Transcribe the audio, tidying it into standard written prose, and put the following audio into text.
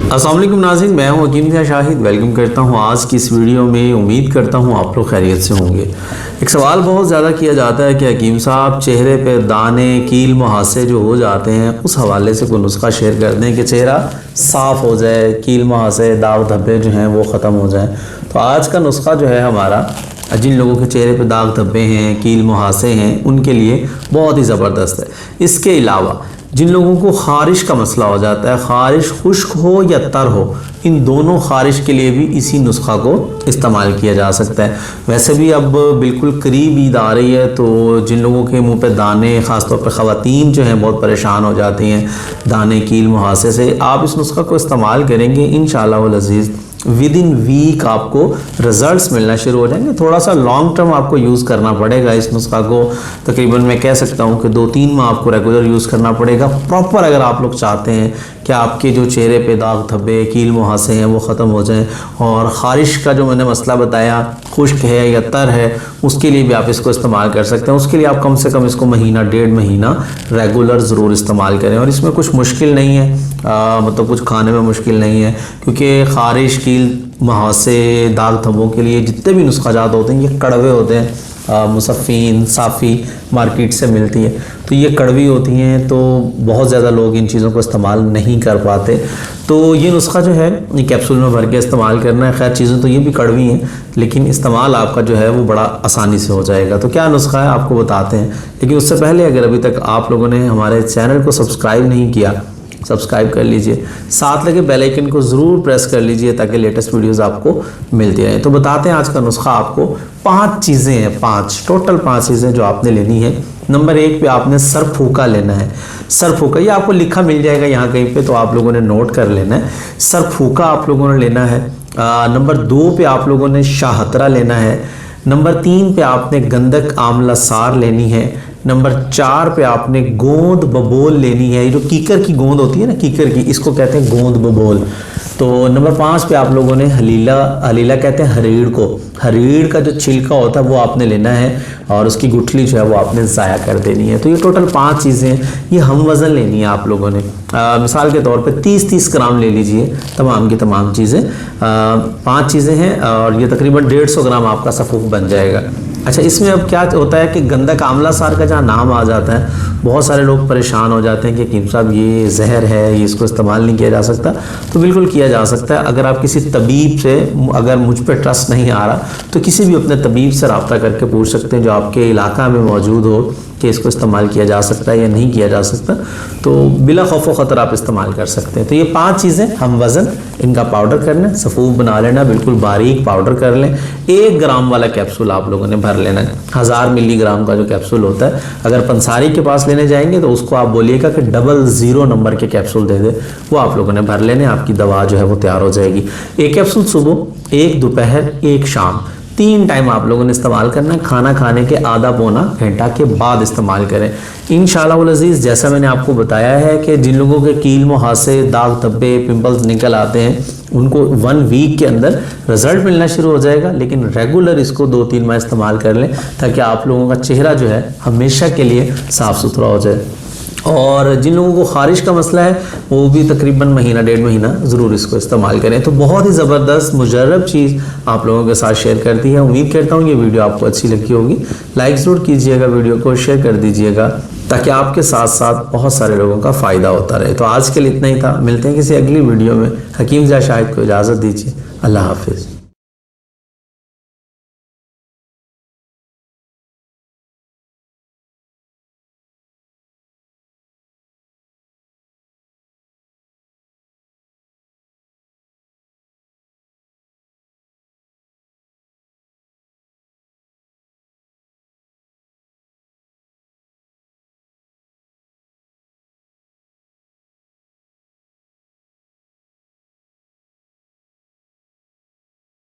अस्सलाम वालेकुम नाज़रीन, मैं हूं हकीम ज़िया शाहिद। वेलकम करता हूं आज की इस वीडियो में। उम्मीद करता हूं आप लोग खैरियत से होंगे। एक सवाल बहुत ज़्यादा किया जाता है कि हकीम साहब चेहरे पे दाने कील मुहासे जो हो जाते हैं उस हवाले से कोई नुस्खा शेयर कर दें कि चेहरा साफ़ हो जाए, कील मुहासे दाग धब्बे जो हैं वो ख़त्म हो जाएँ। तो आज का नुस्खा जो है हमारा, जिन लोगों के चेहरे पे दाग धब्बे हैं, कील मुहासे हैं, उनके लिए बहुत ही ज़बरदस्त है। इसके अलावा जिन लोगों को ख़ारिश का मसला हो जाता है, ख़ारिश खुश्क हो या तर हो, इन दोनों ख़ारिश के लिए भी इसी नुस्खा को इस्तेमाल किया जा सकता है। वैसे भी अब बिल्कुल करीब ईद आ रही है, तो जिन लोगों के मुंह पे दाने, ख़ासतौर पर ख़वातीन जो हैं बहुत परेशान हो जाती हैं दाने कील मुहासे से, आप इस नुस्खा को इस्तेमाल करेंगे इंशाअल्लाह वल अज़ीज़ विद इन वीक आपको रिजल्ट्स मिलना शुरू हो जाएंगे। थोड़ा सा लॉन्ग टर्म आपको यूज़ करना पड़ेगा इस नुस्खा को। तकरीबन मैं कह सकता हूँ कि 2-3 माह आपको रेगुलर यूज़ करना पड़ेगा प्रॉपर, अगर आप लोग चाहते हैं कि आपके जो चेहरे पे दाग धब्बे कील मुहासे हैं वो ख़त्म हो जाएं। और ख़ारिश का जो मैंने मसला बताया, खुश्क है या तर है, उसके लिए भी आप इसको इस्तेमाल कर सकते हैं। उसके लिए आप कम से कम इसको महीना 1.5 महीना रेगुलर ज़रूर इस्तेमाल करें। और इसमें कुछ मुश्किल नहीं है, मतलब कुछ खाने में मुश्किल नहीं है, क्योंकि ख़ारिश कील मुहासे दाग धब्बों के लिए जितने भी नुस्खाजात होते हैं ये कड़वे होते हैं। मुसफ़ीन साफ़ी मार्केट से मिलती है, तो ये कड़वी होती हैं, तो बहुत ज़्यादा लोग इन चीज़ों को इस्तेमाल नहीं कर पाते। तो ये नुस्खा जो है ये कैप्सूल में भर के इस्तेमाल करना है। खैर चीज़ें तो ये भी कड़वी हैं, लेकिन इस्तेमाल आपका जो है वो बड़ा आसानी से हो जाएगा। तो क्या नुस्खा है आपको बताते हैं, लेकिन उससे पहले अगर अभी तक आप लोगों ने हमारे चैनल को सब्सक्राइब नहीं किया, सब्सक्राइब कर लीजिए, साथ लगे बेल आइकन को ज़रूर प्रेस कर लीजिए ताकि लेटेस्ट वीडियोस आपको मिलती रहें। तो बताते हैं आज का नुस्खा आपको। 5 चीज़ें हैं, 5 टोटल 5 चीज़ें जो आपने लेनी है। नंबर 1 पे आपने सर फूका लेना है। सर फूका ये आपको लिखा मिल जाएगा यहाँ कहीं पे, तो आप लोगों ने नोट कर लेना है। सर फूका आप लोगों ने लेना है। नंबर 2 पे आप लोगों ने शाहतरा लेना है। नंबर 3 पे आपने गंधक आंवला सार लेनी है। नंबर 4 पे आपने गोंद बबोल लेनी है। ये जो कीकर की गोंद होती है ना, कीकर की, इसको कहते हैं गोंद बबोल। तो नंबर 5 पे आप लोगों ने हलीला कहते हैं हरीड़ को, हरीड़ का जो छिलका होता है वो आपने लेना है और उसकी गुठली जो है वो आपने ज़ाया कर देनी है। तो ये टोटल 5 चीज़ें हैं, ये हम वज़न लेनी है आप लोगों ने। मिसाल के तौर पे 30-30 ग्राम ले लीजिए तमाम की तमाम चीज़ें। 5 चीज़ें हैं और ये तकरीबन 150 ग्राम आपका सफ़ूक बन जाएगा। अच्छा, इसमें अब क्या होता है कि गंधक आंवला सार का जहाँ नाम आ जाता है, बहुत सारे लोग परेशान हो जाते हैं कि हकीम साहब ये जहर है, ये इसको इस्तेमाल नहीं किया जा सकता। तो बिल्कुल किया जा सकता है। अगर आप किसी तबीब से, अगर मुझ पर ट्रस्ट नहीं आ रहा, तो किसी भी अपने तबीब से रब्ता करके पूछ सकते हैं जो आपके इलाका में मौजूद हो कि इसको इस्तेमाल किया जा सकता है या नहीं किया जा सकता। तो बिला खौफ ख़तर आप इस्तेमाल कर सकते हैं। तो ये 5 चीज़ें हम वज़न, इनका पाउडर करना है, सफ़ूक बना लेना, बिल्कुल बारीक पाउडर कर लें। 1 ग्राम वाला कैप्सूल आप लोगों ने भर लेना है। 1000 मिलीग्राम का जो कैप्सूल होता है, अगर पंसारी के पास लेने जाएंगे तो उसको आप बोलिएगा कि 00 नंबर के कैप्सूल दे दे, वो आप लोगों ने भर लेने। आपकी दवा जो है वो तैयार हो जाएगी। 1 कैप्सूल सुबह, 1 दोपहर, 1 शाम, 3 टाइम आप लोगों ने इस्तेमाल करना है। खाना खाने के आधा पौना घंटा के बाद इस्तेमाल करें इंशाअल्लाह वल अज़ीज़। जैसा मैंने आपको बताया है कि जिन लोगों के कील मुहासे दाग धब्बे पिंपल्स निकल आते हैं उनको 1 वीक के अंदर रिजल्ट मिलना शुरू हो जाएगा। लेकिन रेगुलर इसको 2-3 माह इस्तेमाल कर लें ताकि आप लोगों का चेहरा जो है हमेशा के लिए साफ़ सुथरा हो जाए। और जिन लोगों को ख़ारिश का मसला है वो भी तकरीबन महीना 1.5 महीना ज़रूर इसको इस्तेमाल करें। तो बहुत ही ज़बरदस्त मुजर्रब चीज़ आप लोगों के साथ शेयर कर दी है। उम्मीद करता हूँ ये वीडियो आपको अच्छी लगी होगी। लाइक ज़रूर कीजिएगा, वीडियो को शेयर कर दीजिएगा ताकि आपके साथ साथ बहुत सारे लोगों का फ़ायदा होता रहे। तो आज के लिए इतना ही था, मिलते हैं किसी अगली वीडियो में। हकीम ज़िया शाहिद को इजाज़त दीजिए। अल्लाह हाफिज़।